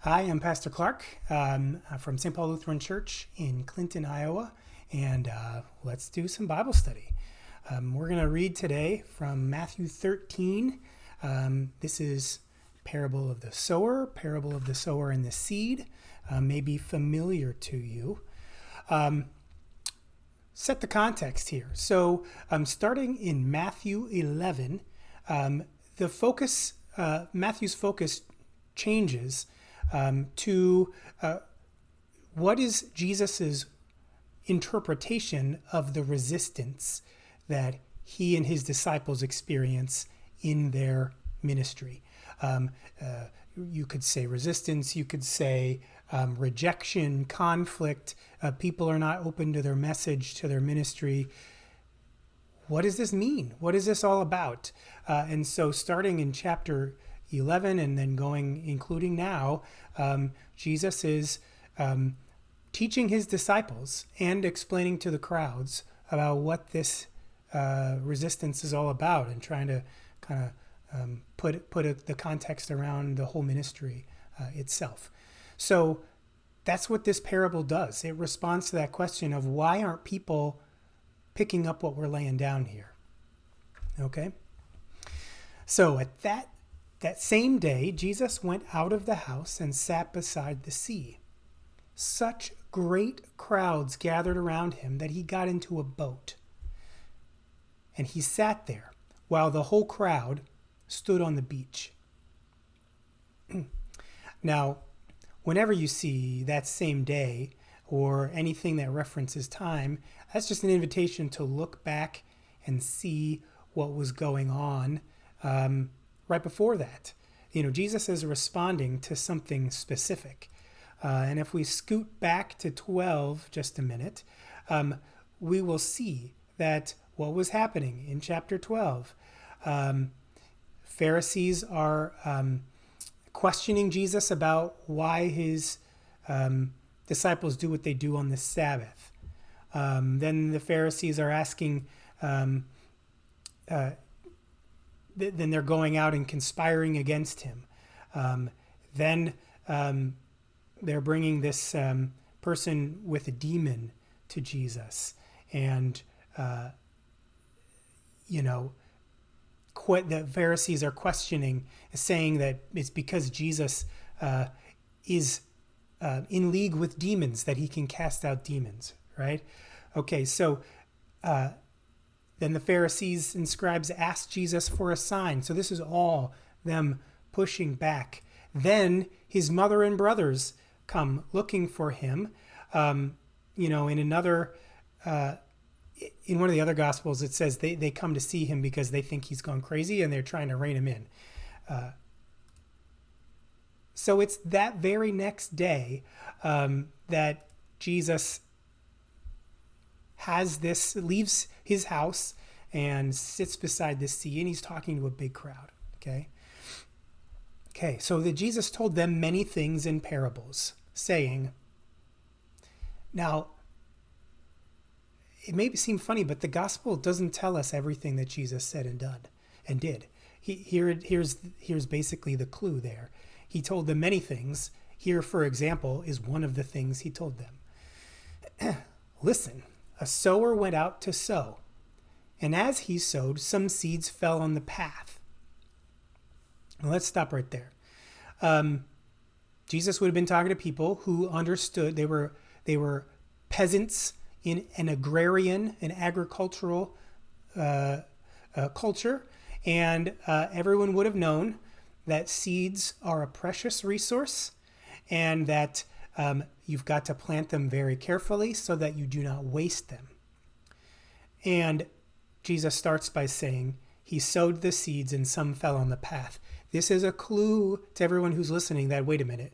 Hi, I'm Pastor Clark from St. Paul Lutheran Church in Clinton, Iowa, and let's do some Bible study. We're going to read today from Matthew 13. This is parable of the sower and the seed, may be familiar to you. Set the context here. So starting in Matthew 11, the focus, Matthew's focus changes to what is Jesus's interpretation of the resistance that he and his disciples experience in their ministry. You could say resistance, you could say rejection, conflict. People are not open to their message, to their ministry. What does this mean? What is this all about? And so starting in chapter 11 and then including now, Jesus is teaching his disciples and explaining to the crowds about what this resistance is all about, and trying to kind of put the context around the whole ministry itself. So that's what this parable does. It responds to that question of why aren't people picking up what we're laying down here? Okay? So at that same day, Jesus went out of the house and sat beside the sea. Such great crowds gathered around him that he got into a boat. And he sat there while the whole crowd stood on the beach. Now, whenever you see that same day or anything that references time, that's just an invitation to look back and see what was going on right before that. Jesus is responding to something specific. And if we scoot back to 12 just a minute, we will see that what was happening in chapter 12. Pharisees are questioning Jesus about why his disciples do what they do on the Sabbath. Then the Pharisees are asking, then they're going out and conspiring against him. Then they're bringing this person with a demon to Jesus. And, the Pharisees are questioning, saying that it's because Jesus is in league with demons that he can cast out demons, right? Okay, so then the Pharisees and scribes asked Jesus for a sign. So this is all them pushing back. Then his mother and brothers come looking for him. In one of the other Gospels, it says they come to see him because they think he's gone crazy and they're trying to rein him in. So it's that very next day that Jesus leaves his house and sits beside the sea, and he's talking to a big crowd. Okay, so that Jesus told them many things in parables, saying, now, it may seem funny, but the gospel doesn't tell us everything that Jesus said and did. Here's basically the clue there. He told them many things. Here, for example, is one of the things he told them. Listen, a sower went out to sow, and as he sowed, some seeds fell on the path. Now, let's stop right there. Jesus would have been talking to people who understood. They were peasants in an agrarian, an agricultural culture, and everyone would have known that seeds are a precious resource, and that you've got to plant them very carefully so that you do not waste them. And Jesus starts by saying, he sowed the seeds and some fell on the path. This is a clue to everyone who's listening that, wait a minute,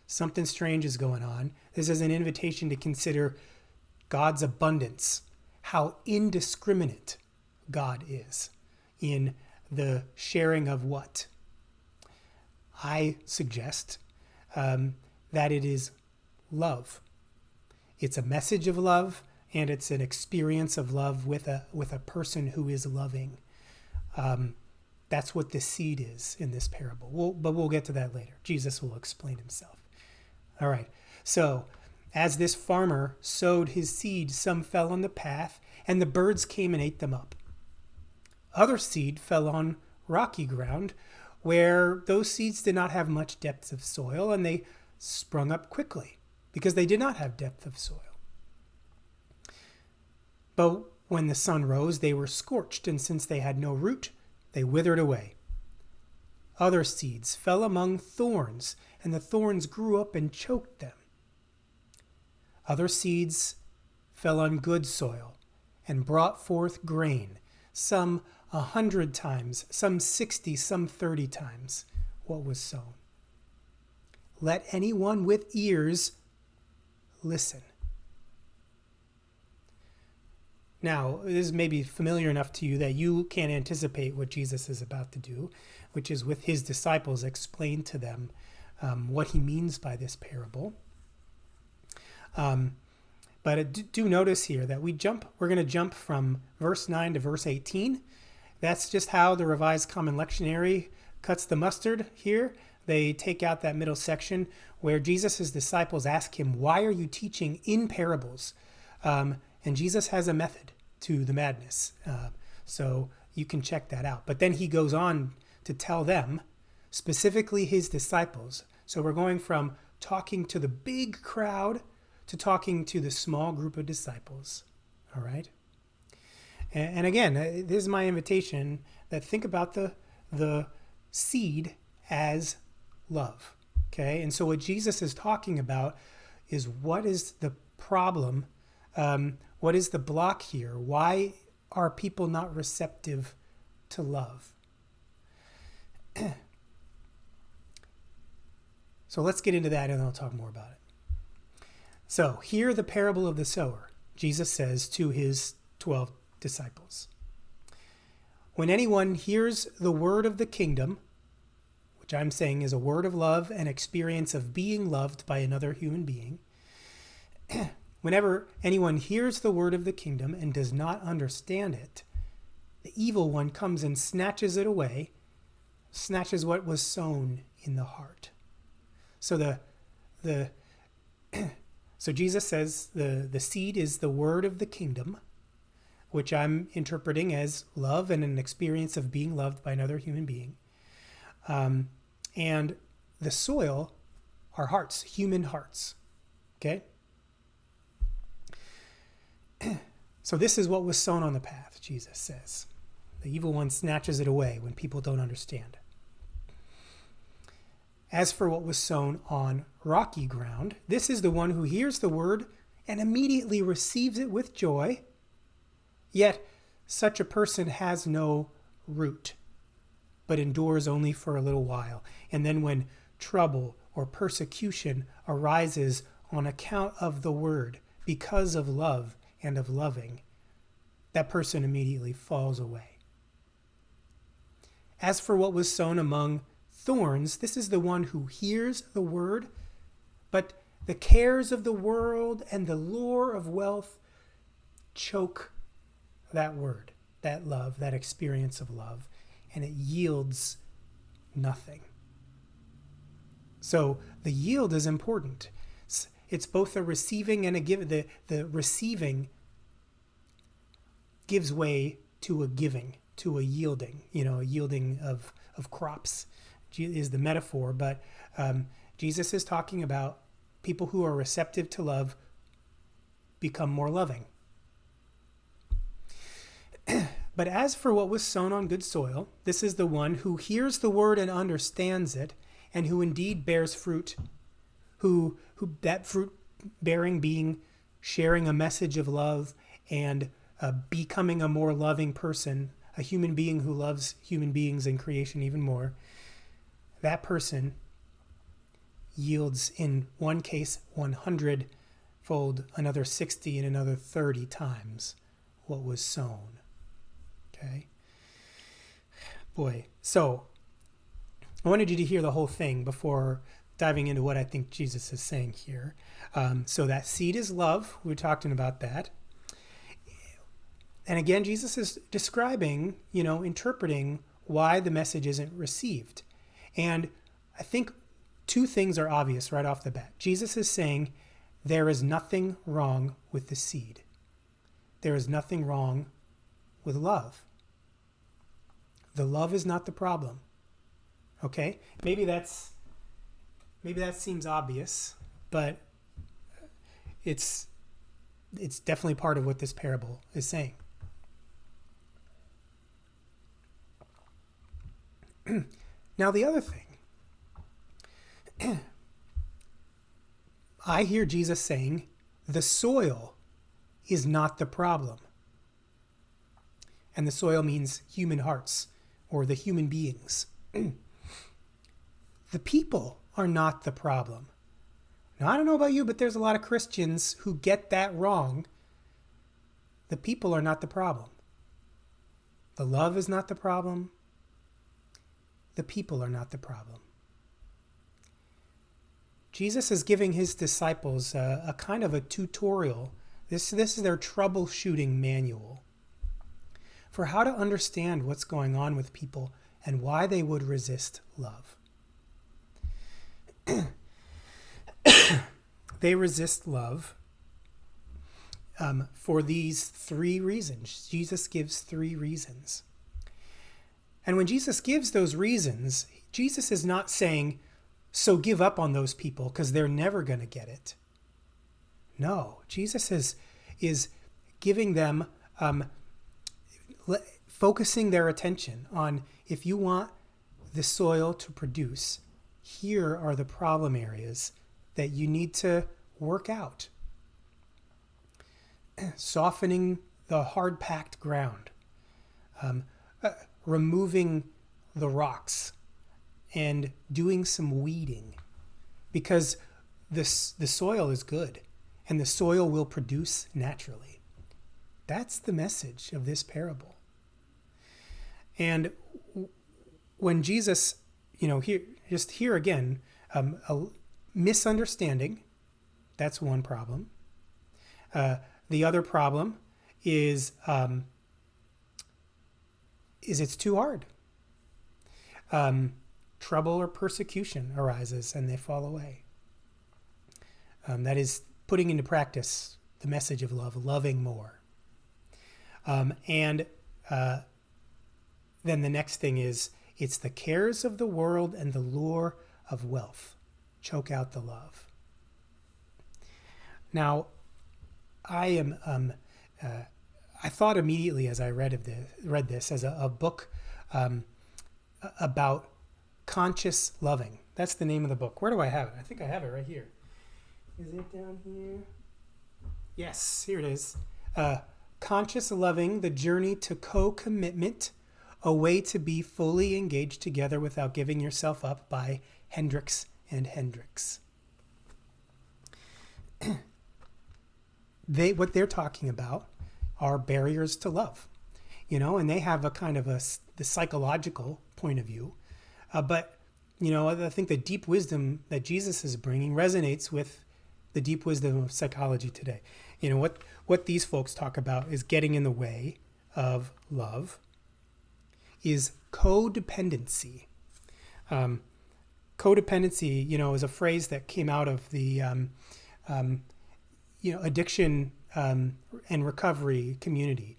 something strange is going on. This is an invitation to consider God's abundance, how indiscriminate God is in the sharing of what? I suggest that it is love. It's a message of love, and it's an experience of love with a person who is loving. That's what the seed is in this parable. But we'll get to that later. Jesus will explain himself. All right. So, as this farmer sowed his seed, some fell on the path, and the birds came and ate them up. Other seed fell on rocky ground, where those seeds did not have much depth of soil, and they sprung up quickly because they did not have depth of soil. But when the sun rose, they were scorched, and since they had no root, they withered away. Other seeds fell among thorns, and the thorns grew up and choked them. Other seeds fell on good soil and brought forth grain, some 100 times, some 60, some 30 times what was sown. Let anyone with ears listen. Now, this may be familiar enough to you that you can anticipate what Jesus is about to do, which is with his disciples explain to them what he means by this parable. But do notice here that we're going to jump from verse 9 to verse 18. That's just how the Revised Common Lectionary cuts the mustard here. They take out that middle section where Jesus' disciples ask him, why are you teaching in parables? And Jesus has a method to the madness. So you can check that out. But then he goes on to tell them, specifically his disciples. So we're going from talking to the big crowd to talking to the small group of disciples. All right? And again, this is my invitation that think about the seed as love. Okay? And so what Jesus is talking about is what is the problem. What is the block here? Why are people not receptive to love? So let's get into that and I'll talk more about it. So here the parable of the sower. Jesus says to his 12 disciples, when anyone hears the word of the kingdom, which I'm saying is a word of love and experience of being loved by another human being, whenever anyone hears the word of the kingdom and does not understand it, the evil one comes and snatches it away, snatches what was sown in the heart. So so Jesus says the seed is the word of the kingdom, which I'm interpreting as love and an experience of being loved by another human being. And the soil are hearts, human hearts. Okay? So this is what was sown on the path, Jesus says. The evil one snatches it away when people don't understand. As for what was sown on rocky ground, this is the one who hears the word and immediately receives it with joy. Yet such a person has no root, but endures only for a little while. And then when trouble or persecution arises on account of the word, because of love and of loving, that person immediately falls away. As for what was sown among thorns, this is the one who hears the word, but the cares of the world and the lure of wealth choke that word, that love, that experience of love, and it yields nothing. So the yield is important. It's both a receiving and a give. The receiving gives way to a giving, to a yielding, a yielding of crops is the metaphor. But Jesus is talking about people who are receptive to love become more loving. But as for what was sown on good soil, this is the one who hears the word and understands it, and who indeed bears fruit, who that fruit bearing being sharing a message of love and becoming a more loving person, a human being who loves human beings and creation even more. That person yields in one case 100-fold, another 60 and another 30 times what was sown. Okay? Boy, so I wanted you to hear the whole thing before diving into what I think Jesus is saying here. So that seed is love. We were talking about that. And again, Jesus is describing, interpreting why the message isn't received. And I think two things are obvious right off the bat. Jesus is saying there is nothing wrong with the seed. There is nothing wrong with love. The love is not the problem. Okay? Maybe that seems obvious, but it's definitely part of what this parable is saying. Now the other thing, I hear Jesus saying the soil is not the problem. And the soil means human hearts or the human beings. The people are not the problem. Now, I don't know about you, but there's a lot of Christians who get that wrong. The people are not the problem. The love is not the problem. The people are not the problem. Jesus is giving his disciples a kind of a tutorial. This is their troubleshooting manual for how to understand what's going on with people and why they would resist love. They resist love for these three reasons. Jesus gives three reasons. And when Jesus gives those reasons, Jesus is not saying, so give up on those people because they're never going to get it. No, Jesus is giving them, focusing their attention on, if you want the soil to produce, here are the problem areas that you need to work out. Softening the hard-packed ground, removing the rocks, and doing some weeding, because the soil is good and the soil will produce naturally. That's the message of this parable. And when Jesus, here again, a misunderstanding, that's one problem. The other problem is it's too hard. Trouble or persecution arises and they fall away. That is putting into practice the message of love, loving more. And then the next thing is, it's the cares of the world and the lure of wealth choke out the love. Now, I thought immediately as I read this as a book about conscious loving. That's the name of the book. Where do I have it? I think I have it right here. Is it down here? Yes, here it is. Conscious Loving, The Journey to Co-Commitment, A Way to Be Fully Engaged Together Without Giving Yourself Up, by Hendricks and Hendricks. What they're talking about are barriers to love, and they have a kind of the psychological point of view. But I think the deep wisdom that Jesus is bringing resonates with the deep wisdom of psychology today. What these folks talk about is getting in the way of love is codependency. Codependency, is a phrase that came out of the addiction and recovery community.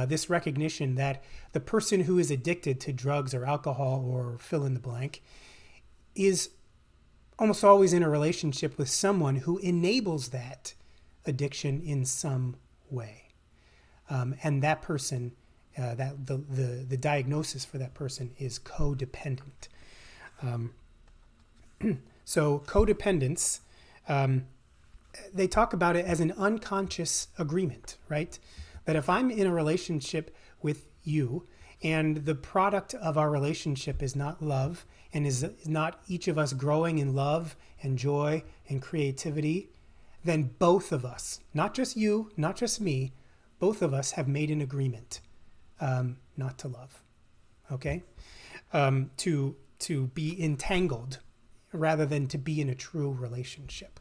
This recognition that the person who is addicted to drugs or alcohol or fill in the blank is almost always in a relationship with someone who enables that addiction in some way. And that person, the diagnosis for that person is codependent. So codependence, they talk about it as an unconscious agreement, right? That if I'm in a relationship with you and the product of our relationship is not love and is not each of us growing in love and joy and creativity, then both of us, not just you, not just me, both of us have made an agreement not to love, okay? To be entangled rather than to be in a true relationship.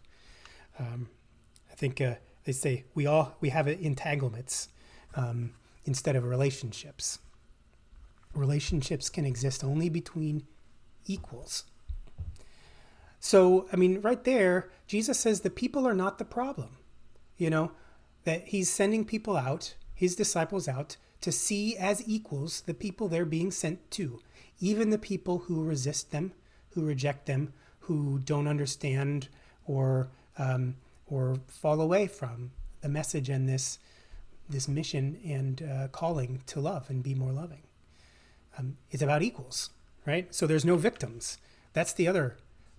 I think they say we have entanglements instead of relationships. Relationships can exist only between equals. So, I mean, right there, Jesus says the people are not the problem, you know, that he's sending people out, his disciples out, to see as equals the people they're being sent to, even the people who resist them, who reject them, who don't understand or fall away from the message and this mission and calling to love and be more loving. It's about equals, right? So there's no victims. That's the other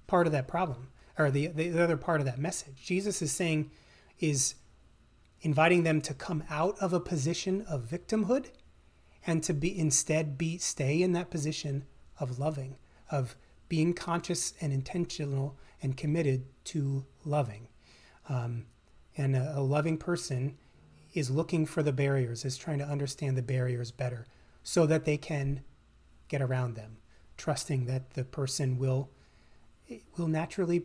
part of that problem, or the other part of that message. Jesus is saying, is inviting them to come out of a position of victimhood and to stay in that position of loving, of being conscious and intentional and committed to loving. And a loving person is looking for the barriers, is trying to understand the barriers better so that they can get around them, trusting that the person will naturally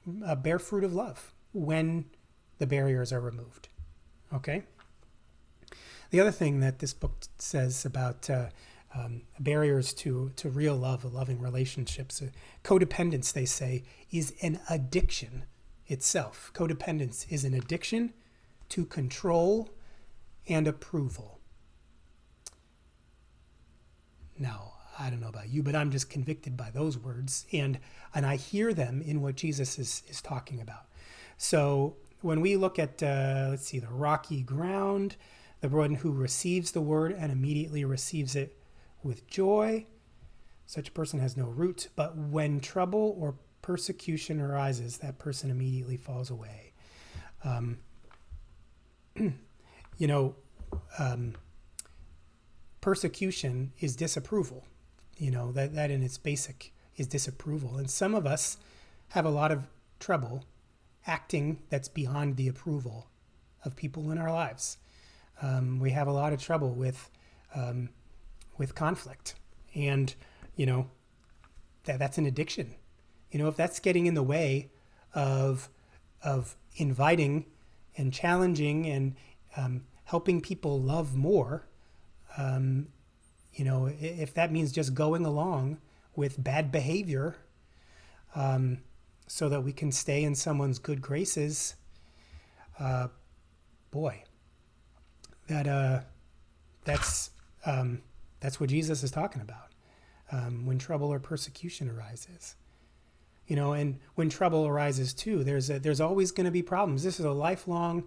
bear fruit of love when the barriers are removed. Okay? The other thing that this book says about barriers to real love, loving relationships, codependence, they say, is an addiction itself. Codependence is an addiction to control and approval. Now, I don't know about you, but I'm just convicted by those words, and I hear them in what Jesus is talking about. So when we look at, the rocky ground, the one who receives the word and immediately receives it with joy, such a person has no root, but when trouble or persecution arises, that person immediately falls away. Persecution is disapproval. That in its basic is disapproval. And some of us have a lot of trouble acting that's beyond the approval of people in our lives. We have a lot of trouble with conflict, and that's an addiction. If that's getting in the way of inviting and challenging and helping people love more, if that means just going along with bad behavior so that we can stay in someone's good graces, that's what Jesus is talking about. When trouble or persecution arises, and when trouble arises too, there's always going to be problems. This is a lifelong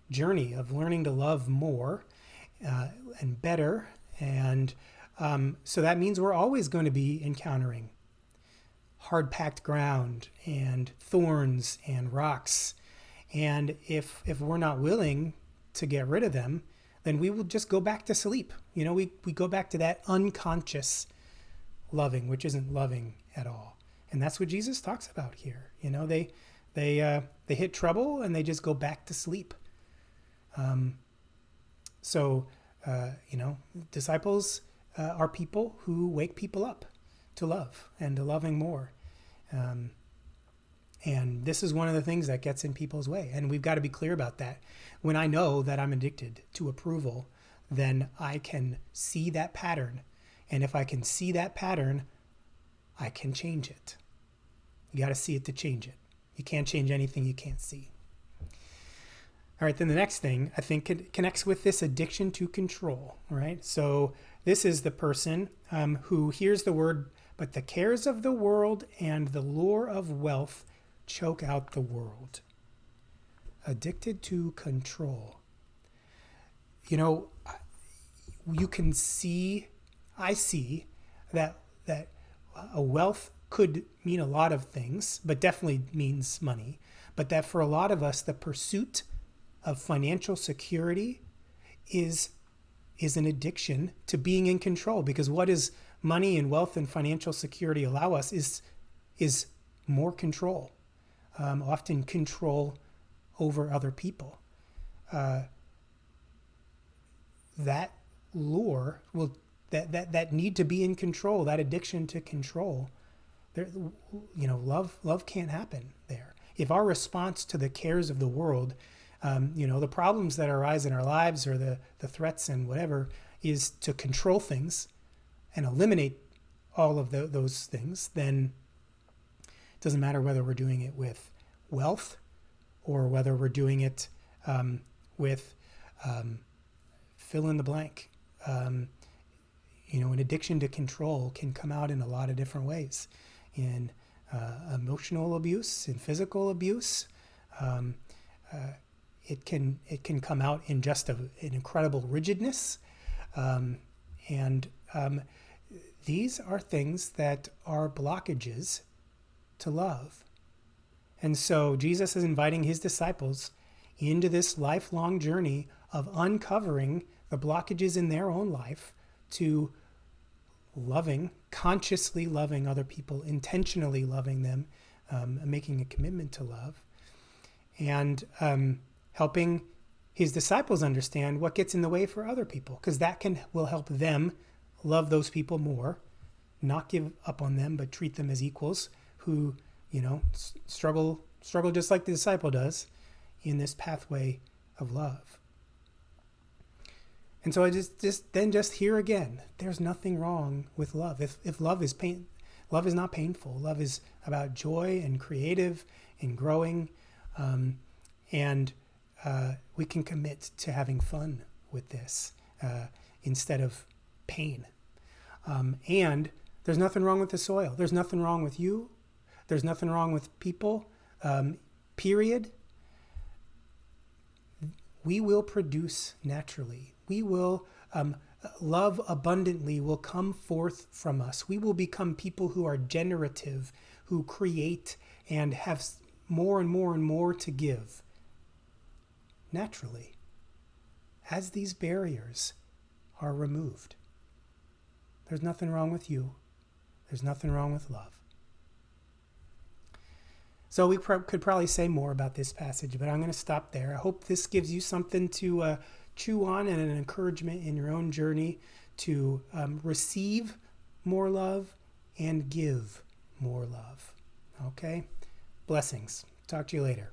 journey of learning to love more and better, and so that means we're always going to be encountering hard-packed ground and thorns and rocks, and if we're not willing to get rid of them, then we will just go back to sleep. We go back to that unconscious loving, which isn't loving at all. And that's what Jesus talks about here. They hit trouble and they just go back to sleep. Disciples are people who wake people up to love and to loving more. And this is one of the things that gets in people's way. And we've got to be clear about that. When I know that I'm addicted to approval, then I can see that pattern. And if I can see that pattern, I can change it. You got to see it to change it. You can't change anything you can't see. All right, then the next thing I think it connects with this addiction to control, right? So this is the person who hears the word, but the cares of the world and the lure of wealth choke out the world. Addicted to control. You can see, I see that a wealth could mean a lot of things, but definitely means money. But that for a lot of us, the pursuit of financial security is an addiction to being in control. Because what does money and wealth and financial security allow us is more control. Often control over other people. That lure that need to be in control, that addiction to control, love can't happen there. If our response to the cares of the world, the problems that arise in our lives or the threats and whatever, is to control things and eliminate all of those things, then It doesn't matter whether we're doing it with wealth or whether we're doing it with fill in the blank. An addiction to control can come out in a lot of different ways, in emotional abuse, in physical abuse. It can come out in just an incredible rigidness, and these are things that are blockages to love. And so Jesus is inviting his disciples into this lifelong journey of uncovering the blockages in their own life to consciously loving other people, intentionally loving them, making a commitment to love, and helping his disciples understand what gets in the way for other people, because that will help them love those people more, not give up on them, but treat them as equals who, struggle just like the disciple does in this pathway of love. And so I just here again, there's nothing wrong with love. If love is love is not painful. Love is about joy and creative and growing, and we can commit to having fun with this instead of pain. And there's nothing wrong with the soil. There's nothing wrong with you. There's nothing wrong with people, period. We will produce naturally. We will, love abundantly will come forth from us. We will become people who are generative, who create and have more and more and more to give naturally, as these barriers are removed. There's nothing wrong with you. There's nothing wrong with love. So we could probably say more about this passage, but I'm going to stop there. I hope this gives you something to chew on and an encouragement in your own journey to receive more love and give more love. Okay? Blessings. Talk to you later.